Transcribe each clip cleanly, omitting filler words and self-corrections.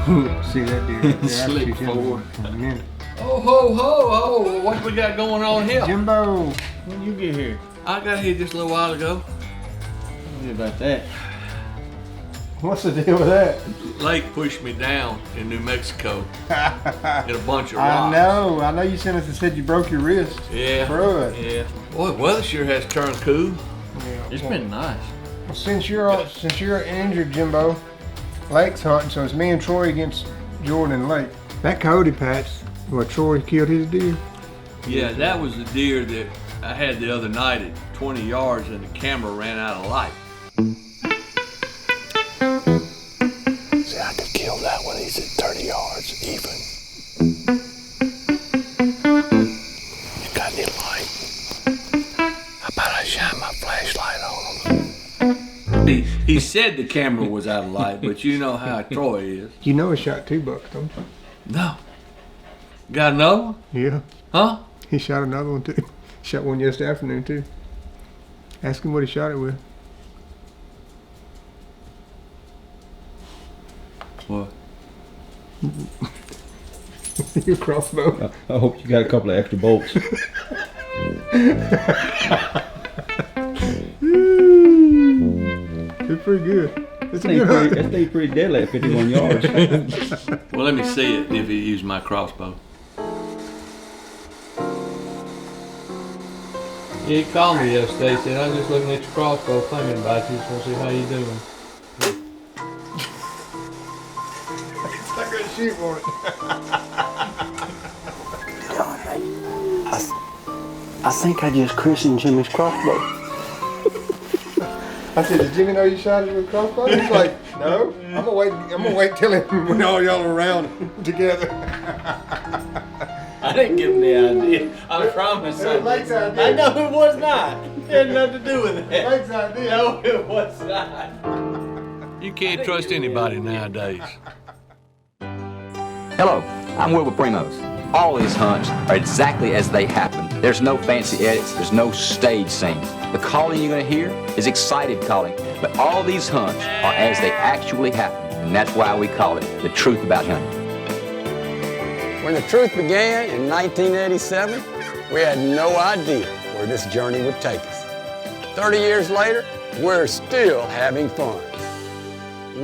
See that deer? Right there? Slick forward. Yeah. Oh, ho, ho, ho. What we got going on here? Jimbo, when you get here? I got here just a little while ago. What about that? What's the deal with that? Lake pushed me down in New Mexico in a bunch of rocks. I know you sent us and said you broke your wrist. Yeah. Bro. Yeah. Boy, the weather sure has turned cool. Yeah. It's been nice. Well, since you're injured, Jimbo, Lake's hunting, so it's me and Troy against Jordan and Lake. That coyote patch, where Troy killed his deer. Yeah, that was the deer that I had the other night at 20 yards and the camera ran out of light. See, I could kill that when he's at 30 yards even. You got any light? How about I shine my flashlight on him? He said the camera was out of light, but you know how Troy is. You know he shot 2 bucks, don't you? No. Got another one? Yeah. Huh? He shot another one too. Shot one yesterday afternoon too. Ask him what he shot it with. What? Your crossbow. I hope you got a couple of extra bolts. It's pretty good. It's a good That hunt. stayed pretty deadly at 51 yards. Well, let me see it if he used my crossbow. Yeah, he called me yesterday. He said, I'm just looking at your crossbow, thinking about you. Just want to see how you doing. I could shoot on it. God, I think I just christened Jimmy's crossbow. I said, "Did Jimmy know you shot it with a crossbow?" He's like, "No. I'm gonna wait till when all y'all are around together." I didn't give him the idea. I promise. It was Lake's idea. I know it was not. It had nothing to do with it. Lake's idea. No, it was not. You can't trust anybody nowadays. Hello, I'm Will with Primos. All these hunts are exactly as they happen. There's no fancy edits, there's no stage scenes. The calling you're gonna hear is excited calling, but all these hunts are as they actually happen, and that's why we call it the truth about hunting. When the truth began in 1987, we had no idea where this journey would take us. 30 years later, we're still having fun.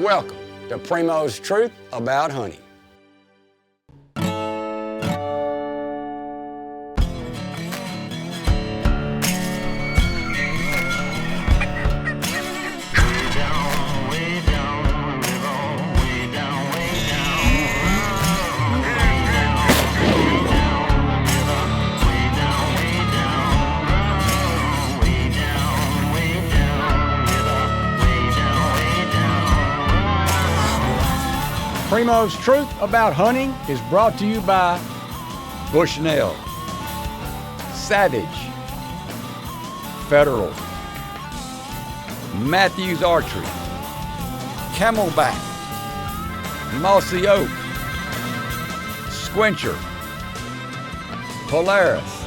Welcome to Primo's Truth About Hunting. Primo's Truth About Hunting is brought to you by Bushnell, Savage, Federal, Matthews Archery, Camelback, Mossy Oak, Squincher, Polaris,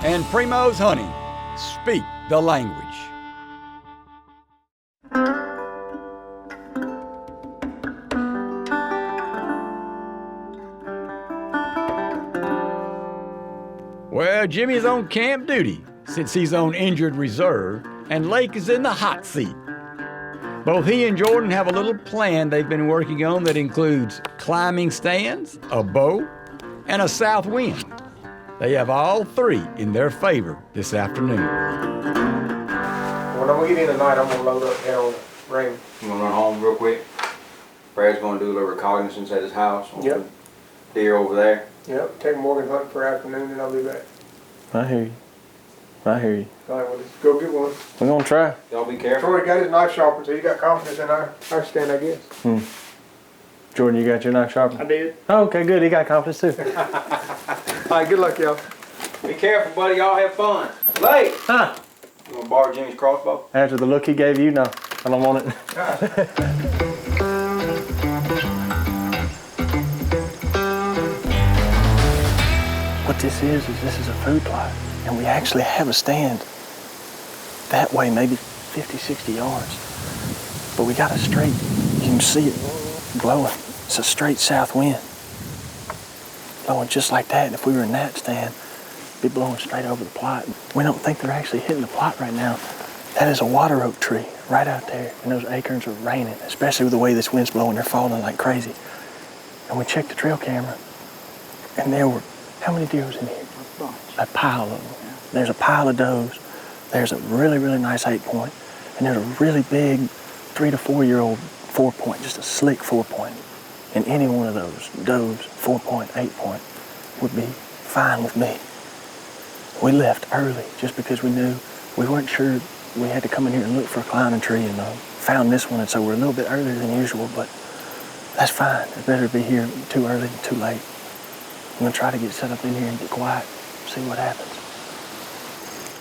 and Primo's Hunting. Speak the language. Well, Jimmy's on camp duty since he's on injured reserve, and Lake is in the hot seat. Both he and Jordan have a little plan they've been working on that includes climbing stands, a bow, and a south wind. They have all three in their favor this afternoon. When we get in tonight, I'm gonna load up there on the ring. You want to run home real quick? Brad's going to do a little reconnaissance at his house. Yep. Deer over there. Yep. Take Morgan hunting for afternoon, and I'll be back. I hear you. I hear you. All right, well, let's go get one. We're gonna try. Y'all be careful. Troy got his knife sharpened, so he got confidence in our stand, I guess. Jordan, you got your knife sharpened? I did. Oh, okay, good. He got confidence too. All right, good luck, y'all. Be careful, buddy. Y'all have fun. Lake! Huh? You want to borrow Jimmy's crossbow? After the look he gave you, no. I don't want it. What this is a food plot. And we actually have a stand that way, maybe 50, 60 yards. But we got it straight. You can see it glowing. It's a straight south wind, blowing just like that. And if we were in that stand, it'd be blowing straight over the plot. We don't think they're actually hitting the plot right now. That is a water oak tree right out there, and those acorns are raining, especially with the way this wind's blowing. They're falling like crazy. And we checked the trail camera, and there were, how many deer was in here? A pile of them. Yeah. There's a pile of does. There's a really, really nice 8-point, and there's a really big 3 to 4 year old 4-point, just a slick 4-point. And any one of those does, 4-point, 8-point, would be fine with me. We left early just because we knew we weren't sure. We had to come in here and look for a climbing tree, and found this one, and so we're a little bit earlier than usual, but that's fine. It's better to be here too early than too late. I'm gonna try to get set up in here and get quiet, see what happens.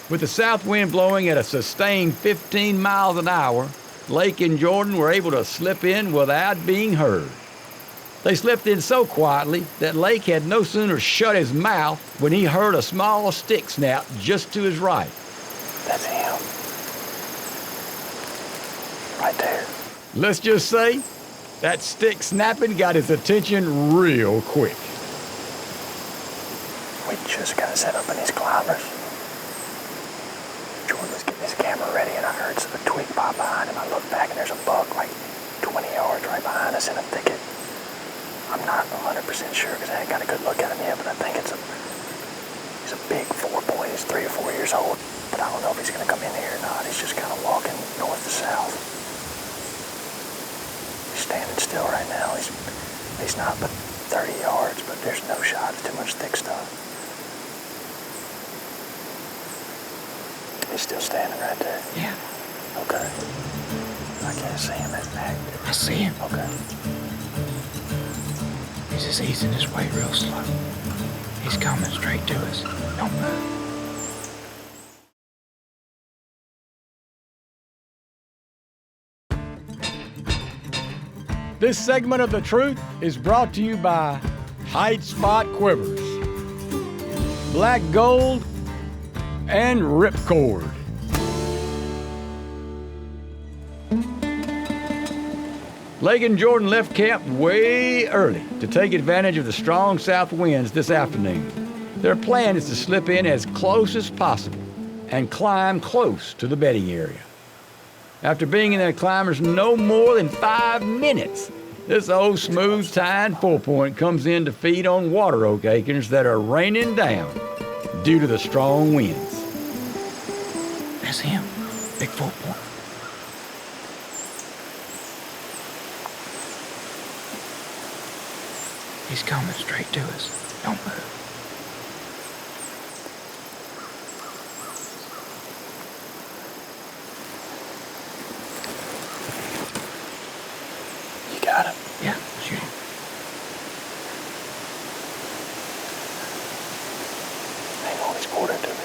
With the south wind blowing at a sustained 15 miles an hour, Lake and Jordan were able to slip in without being heard. They slipped in so quietly that Lake had no sooner shut his mouth when he heard a small stick snap just to his right. That's him. Right there. Let's just say that stick snapping got his attention real quick. We just got set up in these climbers. Jordan was getting his camera ready, and I heard a twig pop behind him. I looked back, and there's a buck like 20 yards right behind us in a thicket. I'm not 100% sure because I ain't got a good look at him yet, but I think he's a big 4-point. He's 3 or 4 years old, but I don't know if he's gonna come in here or not. He's just kind of walking north to south. He's standing still right now. He's not but 30 yards, but there's no shot. It's too much thick stuff. He's still standing right there. Yeah, Okay. I can't see him at back. I see him. Okay. He's just easing his way real slow. He's coming straight to us. Don't move. This segment of The Truth is brought to you by Height Spot Quivers, Black Gold, and Ripcord. Lake and Jordan left camp way early to take advantage of the strong south winds this afternoon. Their plan is to slip in as close as possible and climb close to the bedding area. After being in their climbers no more than 5 minutes, this old smooth-tined 4-point comes in to feed on water oak acorns that are raining down due to the strong winds. That's him. Big 4-point. He's coming straight to us. Don't move. You got him? Yeah, shoot him. Hang on, he's quartered to me.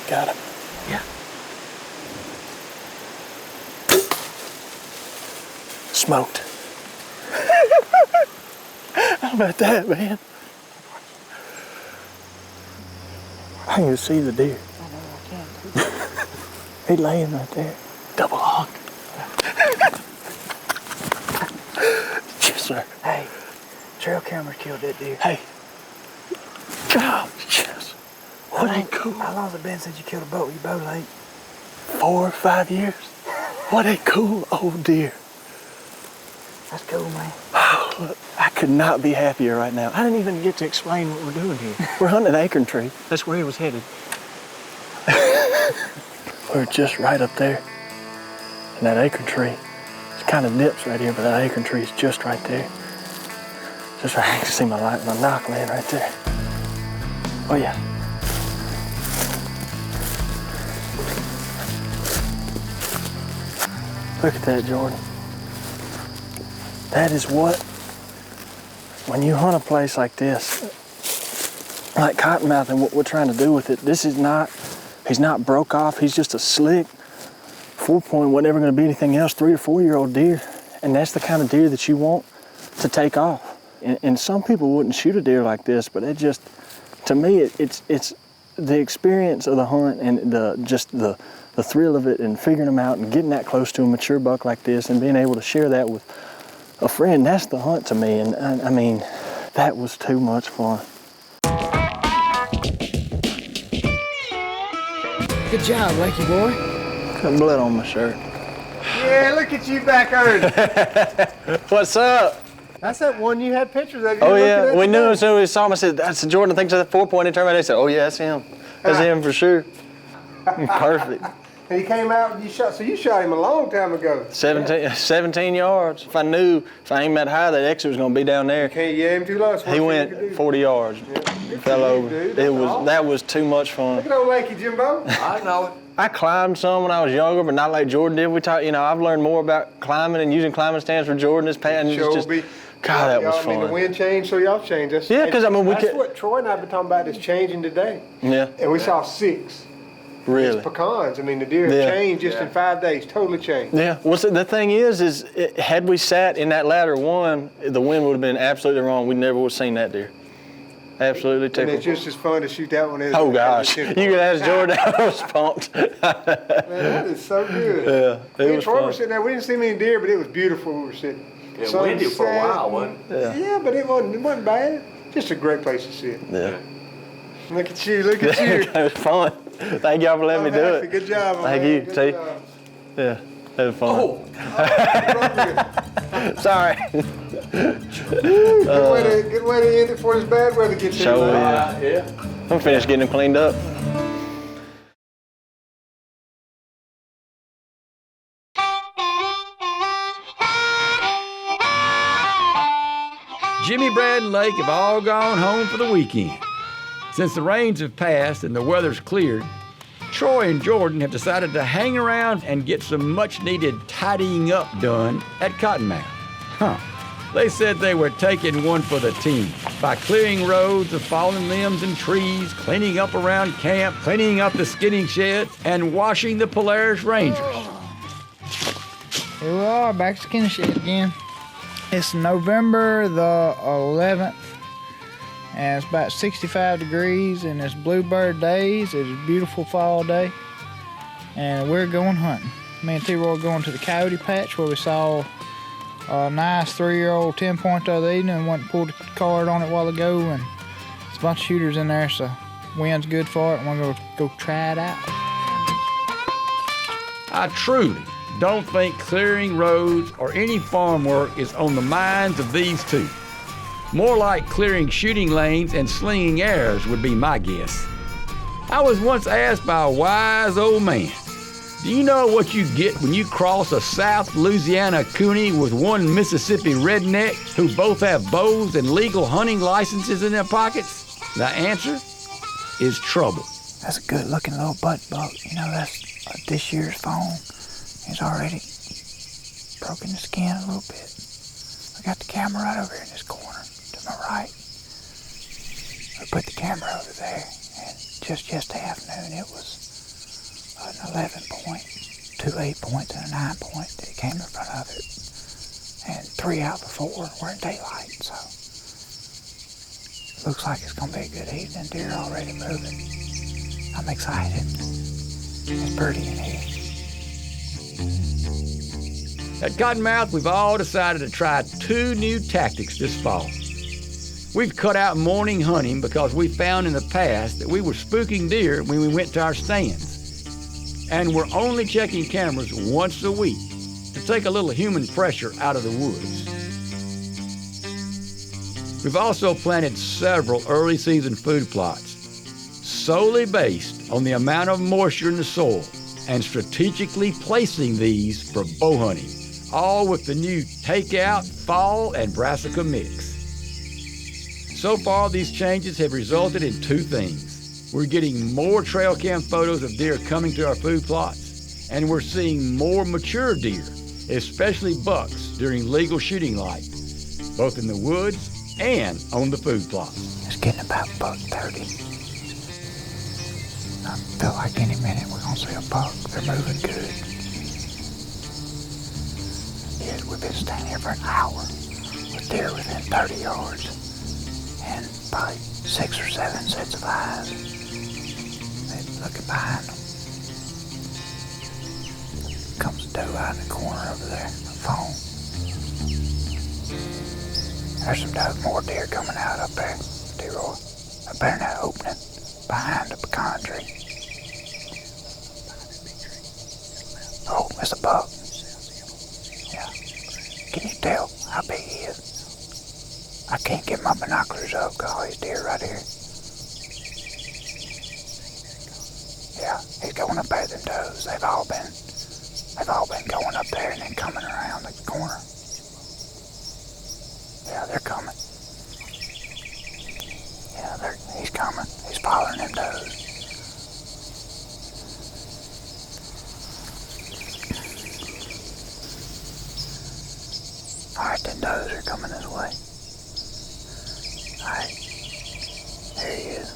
You got him? Yeah. Smoked. How about that, man? I can see the deer. He's laying right there. Double hogged. Yes, sir. Hey, trail camera killed that deer. Hey. God, yes. What ain't cool? How long's it been since you killed a boat with your bow, Lake? 4 or 5 years. What a cool old deer. That's cool, man. Look, I could not be happier right now. I didn't even get to explain what we're doing here. We're hunting an acorn tree. That's where he was headed. We're just right up there. And that acorn tree, it kind of dips right here, but that acorn tree is just right there. Just right, I can see my knock laying right there. Oh yeah. Look at that, Jordan. That is what, when you hunt a place like this, like Cottonmouth and what we're trying to do with it, this is not, he's not broke off, he's just a slick 4-point, whatever gonna be anything else, 3 or 4 year old deer. And that's the kind of deer that you want to take off. And some people wouldn't shoot a deer like this, but it just, to me, it's the experience of the hunt and the thrill of it and figuring them out and getting that close to a mature buck like this and being able to share that with a friend, that's the hunt to me. And I mean, that was too much fun. Good job, Lakey boy. Got blood on my shirt. Yeah, look at you back early. What's up? That's that one you had pictures of. Oh yeah, we knew as soon as we saw him. I said, "That's Jordan." I think it's that 4-point. He turned around. They said, "Oh yeah, that's him. That's him for sure." Perfect. And he came out and you shot. So you shot him a long time ago. 17 yards. If I aimed that high, that exit was gonna be down there. Can't you aim too low? He went 40 yards. Yeah. Fell over. Dude. That was too much fun. Look at old Lakey Jimbo. I know it. I climbed some when I was younger, but not like Jordan did. I've learned more about climbing and using climbing stands for Jordan this past. God, that was fun. I mean, the wind changed, so y'all changed. That's what Troy and I have been talking about is changing today. Yeah. And we saw 6. Really? It's pecans. I mean, the deer have changed just in 5 days. Totally changed. Yeah. Well, so the thing is had we sat in that ladder one, the wind would have been absolutely wrong. We never would have seen that deer. Absolutely tickled. And it's just as fun to shoot that one as. Oh gosh, you could ask Jordan. I was pumped. Man, that is so good. Yeah, Me and Troy were sitting there. We didn't see many deer, but it was beautiful. We were sitting. It windy for a while, wasn't it? Yeah, but it wasn't bad. Just a great place to sit. Yeah. Look at you. Look at you. It was fun. Thank y'all for letting me do it. Good job. Thank you. T. Yeah, that was fun. Oh. Sorry. Good way to end it before this bad weather gets here. Yeah. I'm finished getting them cleaned up. Jimmy, Brad, and Lake have all gone home for the weekend. Since the rains have passed and the weather's cleared, Troy and Jordan have decided to hang around and get some much-needed tidying up done at Cottonmouth. They said they were taking one for the team by clearing roads of fallen limbs and trees, cleaning up around camp, cleaning up the skinning shed, and washing the Polaris Rangers. Here we are, back to skinning shed again. It's November the 11th, and it's about 65 degrees, and it's bluebird days. It's a beautiful fall day, and we're going hunting. Me and T-Roy are going to the coyote patch where we saw a nice 3-year-old 10-point the other evening and went and pulled a card on it a while ago, and there's a bunch of shooters in there, so wind's good for it, and we're going to go try it out. I truly don't think clearing roads or any farm work is on the minds of these two. More like clearing shooting lanes and slinging arrows would be my guess. I was once asked by a wise old man, do you know what you get when you cross a South Louisiana cooney with one Mississippi redneck who both have bows and legal hunting licenses in their pockets? The answer is trouble. That's a good looking little butt buck. You know, that's this year's fawn. He's already broken the skin a little bit. I got the camera right over here in this corner to my right. I put the camera over there, and just yesterday, it was an 11-point, 2 8-points, and a 9-point that came in front of it. And 3 out of the 4 were in daylight, so looks like it's gonna be a good evening. Deer already moving. I'm excited. It's pretty in here. At Cottonmouth, we've all decided to try 2 new tactics this fall. We've cut out morning hunting because we found in the past that we were spooking deer when we went to our stands. And we're only checking cameras once a week to take a little human pressure out of the woods. We've also planted several early season food plots solely based on the amount of moisture in the soil and strategically placing these for bow hunting, all with the new takeout, fall, and brassica mix. So far, these changes have resulted in 2 things. We're getting more trail cam photos of deer coming to our food plots, and we're seeing more mature deer, especially bucks, during legal shooting light, both in the woods and on the food plots. It's getting about buck 30. I feel like any minute we're gonna see a buck. They're moving good. Yeah, we've been standing here for an hour with deer within 30 yards and probably 6 or 7 sets of eyes. looking behind them. Comes a doe out in the corner over there, a fawn. There's some more deer coming out up there, T-Roy. Up there in that opening, behind the pecan tree. Oh, it's a buck. Yeah. Can you tell how big he is? I can't get my binoculars up, got all these deer right here. Yeah, he's going up there, them does. They've all been going up there and then coming around the corner. Yeah, they're coming. Yeah, he's coming. He's following them does. All right, them does are coming this way. All right, there he is.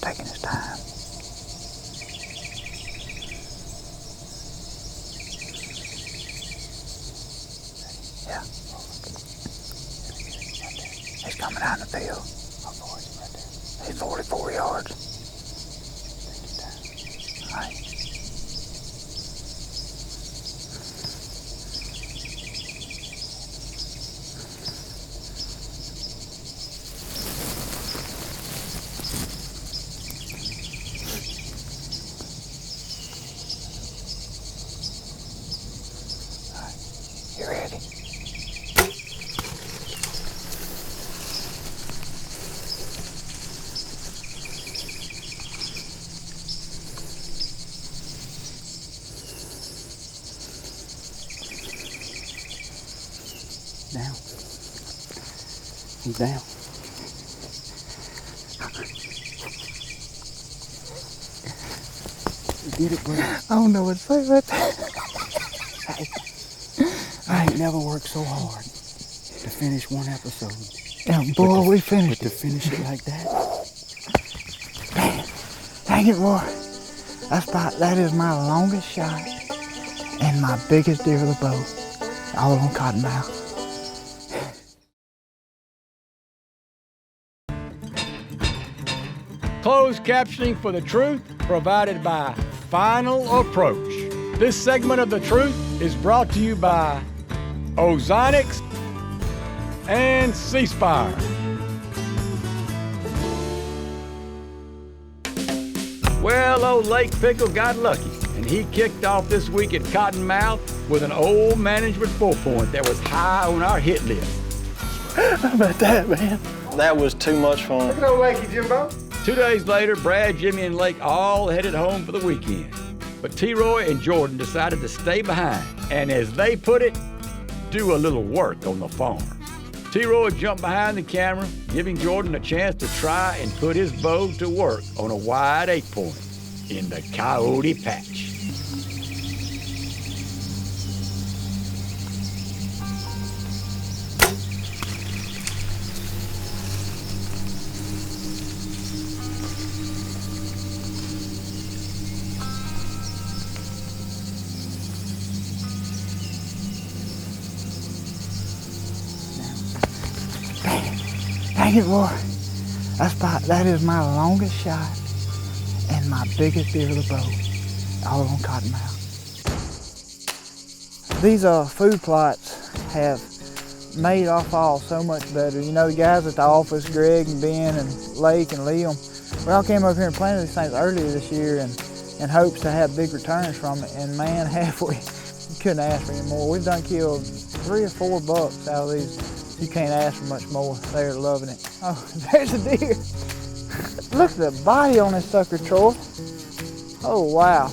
Taking his time. Yeah. He's coming out in the field. He's 44 yards. All right. You ready? Down. He's down. You did it, bro. I don't know what to say about that. I ain't never worked so hard to finish one episode. Yeah, boy, we finished it. But to finish it like that. Man, dang it, boy. That is my longest shot and my biggest deer of the bow. All on cottonmouth. Closed captioning for the truth provided by Final Approach. This segment of The Truth is brought to you by Ozonics and Ceasefire. Well, old Lake Pickle got lucky, and he kicked off this week at Cottonmouth with an old management 4-point that was high on our hit list. How about that, man? That was too much fun. Look at old Lakey, Jimbo. 2 days later, Brad, Jimmy, and Lake all headed home for the weekend. But T-Roy and Jordan decided to stay behind, and as they put it, do a little work on the farm. T-Roy jumped behind the camera, giving Jordan a chance to try and put his bow to work on a wide 8-point in the coyote patch. Dang it, boy. That is my longest shot and my biggest deer of the bow. All on cottonmouth. These food plots have made our fall so much better. You know, the guys at the office, Greg and Ben and Lake and Liam, we all came up here and planted these things earlier this year in hopes to have big returns from it. And man, we couldn't ask for any more. We've done killed 3 or 4 bucks out of these. You can't ask for much more. They're loving it. Oh, there's a deer. Look at the body on this sucker, Troy. Oh, wow.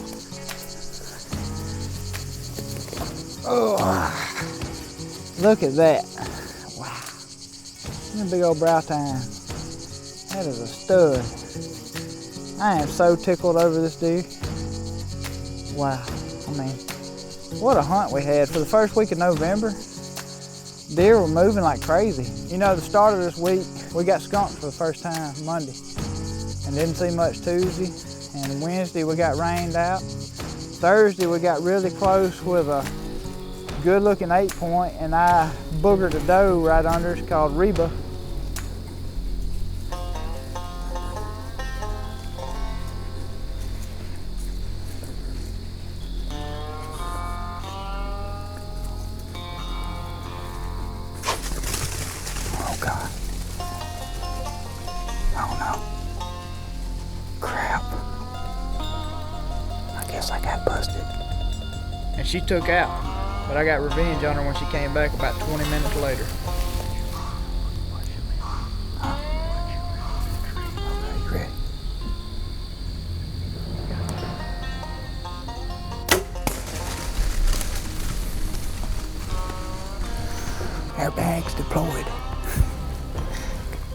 Oh, look at that. Wow. Look at big old brow tine. That is a stud. I am so tickled over this deer. Wow. I mean, what a hunt we had. For the first week of November, deer were moving like crazy. You know, the start of this week, we got skunked for the first time Monday and didn't see much Tuesday. And Wednesday we got rained out. Thursday we got really close with a good looking 8-point, and I boogered a doe right under. It's called Reba. Oh God. Oh no. Crap. I guess I got busted. And she took out, but I got revenge on her when she came back about 20 minutes later. Okay, you ready? Airbags deployed.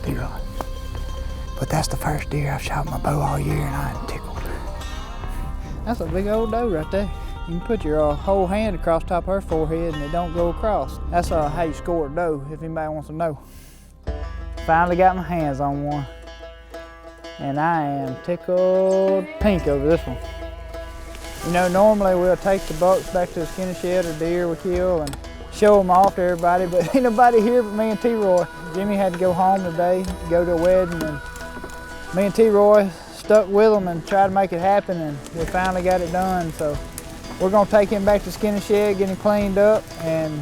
D-Rod. But that's the first deer I've shot with my bow all year, and I am tickled. That's a big old doe right there. You can put your whole hand across top of her forehead and it don't go across. That's how you score a doe, if anybody wants to know. Finally got my hands on one. And I am tickled pink over this one. You know, normally we'll take the bucks back to the skinny shed or deer we kill and show them off to everybody, but ain't nobody here but me and T-Roy. Jimmy had to go home today to go to a wedding, and me and T-Roy stuck with him and tried to make it happen, and we finally got it done. So we're gonna take him back to the skinny shed, get him cleaned up, and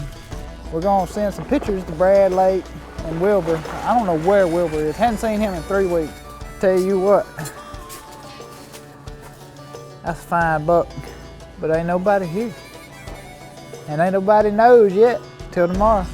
we're gonna send some pictures to Brad, Lake, and Wilbur. I don't know where Wilbur is. Hadn't seen him in 3 weeks. Tell you what, that's a fine buck, but ain't nobody here. And ain't nobody knows yet till tomorrow.